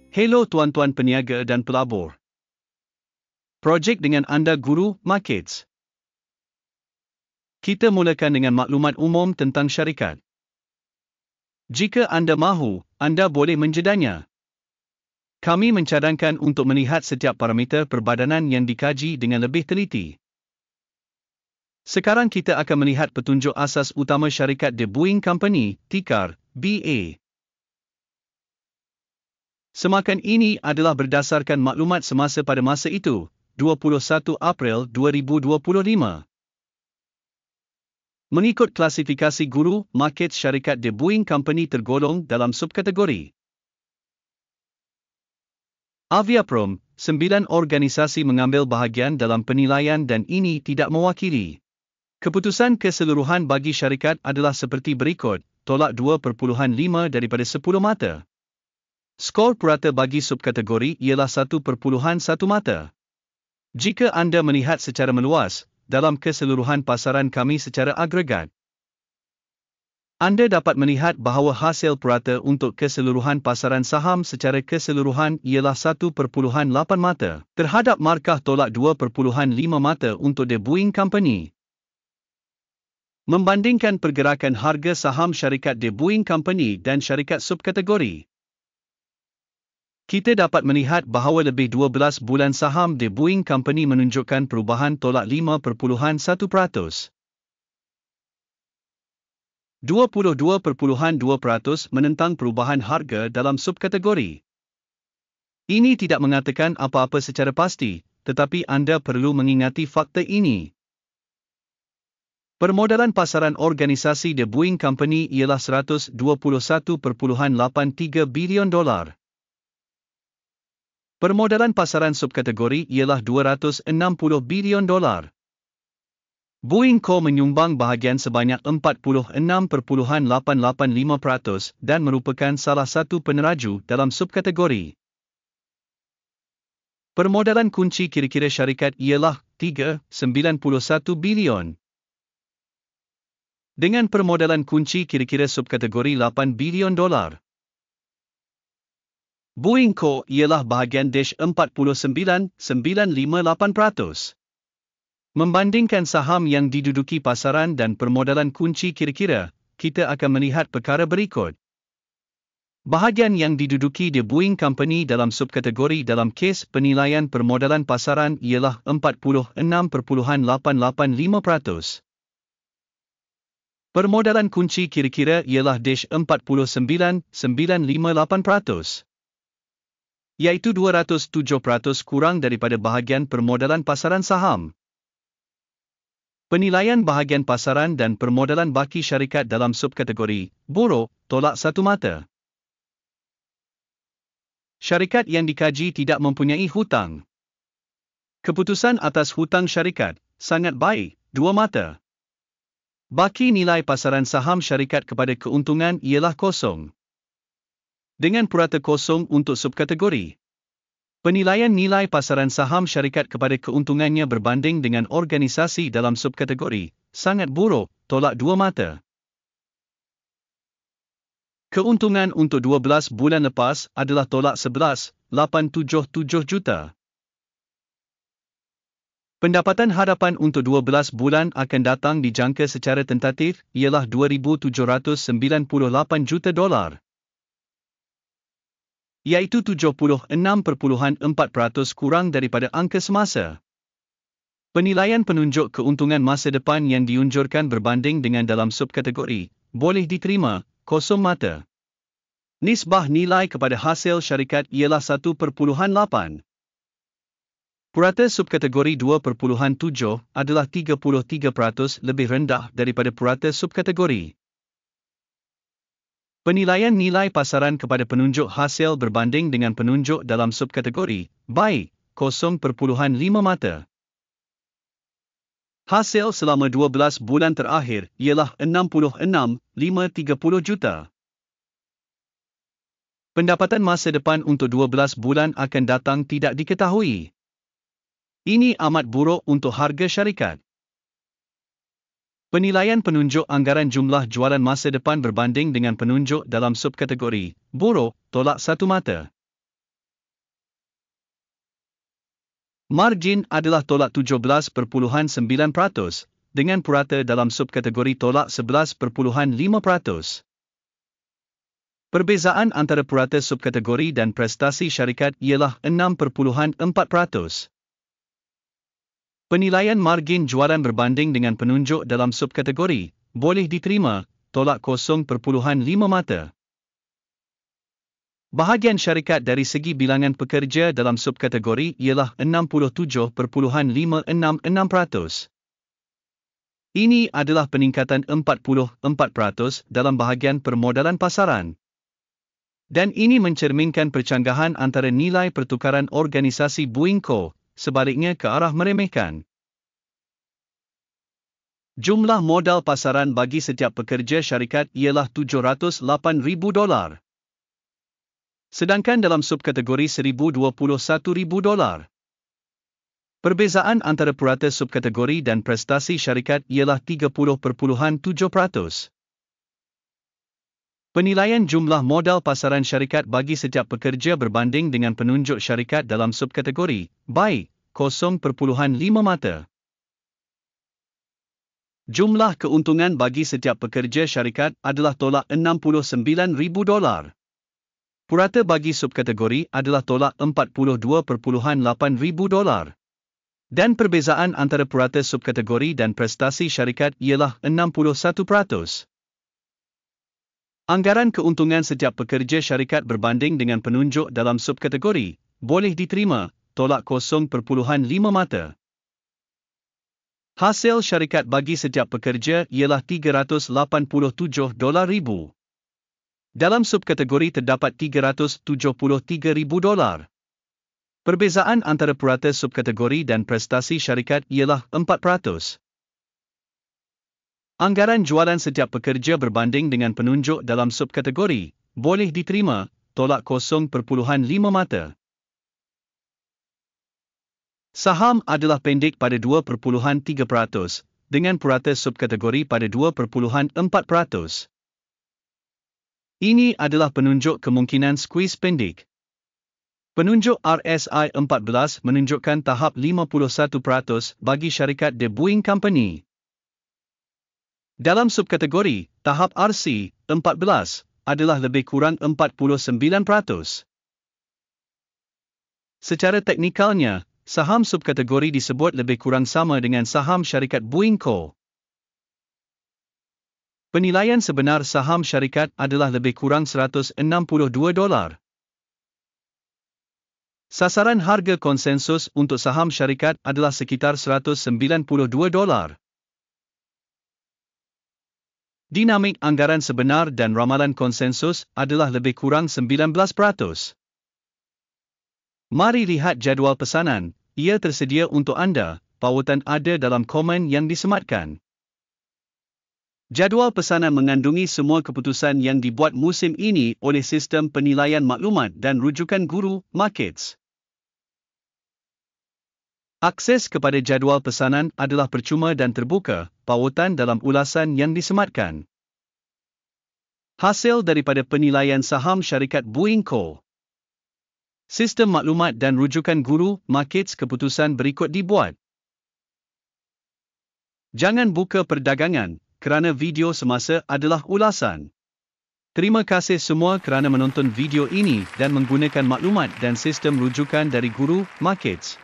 Hello tuan-tuan peniaga dan pelabur. Projek dengan anda Guru Markets. Kita mulakan dengan maklumat umum tentang syarikat. Jika anda mahu, anda boleh menjedanya. Kami mencadangkan untuk melihat setiap parameter perbadanan yang dikaji dengan lebih teliti. Sekarang kita akan melihat petunjuk asas utama syarikat The Boeing Company, tikar BA. Semakan ini adalah berdasarkan maklumat semasa pada masa itu, 21 April 2025. Mengikut klasifikasi Guru Markets, syarikat The Boeing Company tergolong dalam subkategori Aviaprom. 9 organisasi mengambil bahagian dalam penilaian dan ini tidak mewakili. Keputusan keseluruhan bagi syarikat adalah seperti berikut, tolak 2.5 daripada 10 mata. Skor purata bagi subkategori ialah 1.1 mata. Jika anda melihat secara meluas, dalam keseluruhan pasaran kami secara agregat, anda dapat melihat bahawa hasil purata untuk keseluruhan pasaran saham secara keseluruhan ialah 1.8 mata, terhadap markah tolak 2.5 mata untuk The Boeing Company. Membandingkan pergerakan harga saham syarikat The Boeing Company dan syarikat subkategori, kita dapat melihat bahawa lebih 12 bulan saham The Boeing Company menunjukkan perubahan tolak 5.1%. 22.2% menentang perubahan harga dalam subkategori. Ini tidak mengatakan apa-apa secara pasti, tetapi anda perlu mengingati fakta ini. Permodalan pasaran organisasi The Boeing Company ialah $121.83 bilion. Permodalan pasaran subkategori ialah $260 bilion. Boeing Co menyumbang bahagian sebanyak 46.885% dan merupakan salah satu peneraju dalam subkategori. Permodalan kunci kira-kira syarikat ialah $391 bilion. Dengan permodalan kunci kira-kira subkategori $8 bilion. Boeing Co ialah bahagian -49.958%. Membandingkan saham yang diduduki pasaran dan permodalan kunci kira-kira, kita akan melihat perkara berikut. Bahagian yang diduduki The Boeing Company dalam subkategori dalam kes penilaian permodalan pasaran ialah 46.885%. Permodalan kunci kira-kira ialah -49.958%, iaitu 207% kurang daripada bahagian permodalan pasaran saham. Penilaian bahagian pasaran dan permodalan baki syarikat dalam subkategori buruk, tolak 1 mata. Syarikat yang dikaji tidak mempunyai hutang. Keputusan atas hutang syarikat sangat baik, 2 mata. Baki nilai pasaran saham syarikat kepada keuntungan ialah kosong. Dengan purata kosong untuk subkategori. Penilaian nilai pasaran saham syarikat kepada keuntungannya berbanding dengan organisasi dalam subkategori sangat buruk, tolak 2 mata. Keuntungan untuk 12 bulan lepas adalah tolak 11.877 juta. Pendapatan hadapan untuk 12 bulan akan datang dijangka secara tentatif ialah $2,798 juta. Iaitu 76.4% kurang daripada angka semasa. Penilaian penunjuk keuntungan masa depan yang diunjurkan berbanding dengan dalam subkategori boleh diterima, 0 mata. Nisbah nilai kepada hasil syarikat ialah 1.8. Purata subkategori 2.7 adalah 33% lebih rendah daripada purata subkategori. Penilaian nilai pasaran kepada penunjuk hasil berbanding dengan penunjuk dalam subkategori baik, 0.5 mata. Hasil selama 12 bulan terakhir ialah 66.530 juta. Pendapatan masa depan untuk 12 bulan akan datang tidak diketahui. Ini amat buruk untuk harga syarikat. Penilaian penunjuk anggaran jumlah jualan masa depan berbanding dengan penunjuk dalam subkategori buruk, tolak 1 mata. Margin adalah tolak 17.9%, dengan purata dalam subkategori tolak 11.5%. Perbezaan antara purata subkategori dan prestasi syarikat ialah 6.4%. Penilaian margin jualan berbanding dengan penunjuk dalam subkategori boleh diterima, tolak 0.5 mata. Bahagian syarikat dari segi bilangan pekerja dalam subkategori ialah 67.566%. Ini adalah peningkatan 44% dalam bahagian permodalan pasaran. Dan ini mencerminkan percanggahan antara nilai pertukaran organisasi Boeing Co., sebaliknya ke arah meremehkan. Jumlah modal pasaran bagi setiap pekerja syarikat ialah $708,000. Sedangkan dalam subkategori $1,021,000. Perbezaan antara purata subkategori dan prestasi syarikat ialah 30.7%. Penilaian jumlah modal pasaran syarikat bagi setiap pekerja berbanding dengan penunjuk syarikat dalam subkategori baik, 0.5 mata. Jumlah keuntungan bagi setiap pekerja syarikat adalah tolak $69,000. Purata bagi subkategori adalah tolak $42.8,000. Dan perbezaan antara purata subkategori dan prestasi syarikat ialah 61%. Anggaran keuntungan setiap pekerja syarikat berbanding dengan penunjuk dalam subkategori boleh diterima, tolak 0.5 mata. Hasil syarikat bagi setiap pekerja ialah $387,000. Dalam subkategori terdapat $373,000. Perbezaan antara purata subkategori dan prestasi syarikat ialah 4%. Anggaran jualan setiap pekerja berbanding dengan penunjuk dalam subkategori boleh diterima, tolak 0.5 mata. Saham adalah pendek pada 2.3%, dengan purata subkategori pada 2.4%. Ini adalah penunjuk kemungkinan squeeze pendek. Penunjuk RSI 14 menunjukkan tahap 51% bagi syarikat The Boeing Company. Dalam subkategori, tahap RC 14 adalah lebih kurang 49%. Secara teknikalnya, saham subkategori disebut lebih kurang sama dengan saham syarikat Boeing Co. Penilaian sebenar saham syarikat adalah lebih kurang $162. Sasaran harga konsensus untuk saham syarikat adalah sekitar $192. Dinamik anggaran sebenar dan ramalan konsensus adalah lebih kurang 19%. Mari lihat jadual pesanan, ia tersedia untuk anda, pautan ada dalam komen yang disematkan. Jadual pesanan mengandungi semua keputusan yang dibuat musim ini oleh sistem penilaian maklumat dan rujukan guru, Markets. Akses kepada jadual pesanan adalah percuma dan terbuka, pautan dalam ulasan yang disematkan. Hasil daripada penilaian saham syarikat Boeing Co. Sistem maklumat dan rujukan guru, Markets keputusan berikut dibuat. Jangan buka perdagangan, kerana video semasa adalah ulasan. Terima kasih semua kerana menonton video ini dan menggunakan maklumat dan sistem rujukan dari guru, Markets.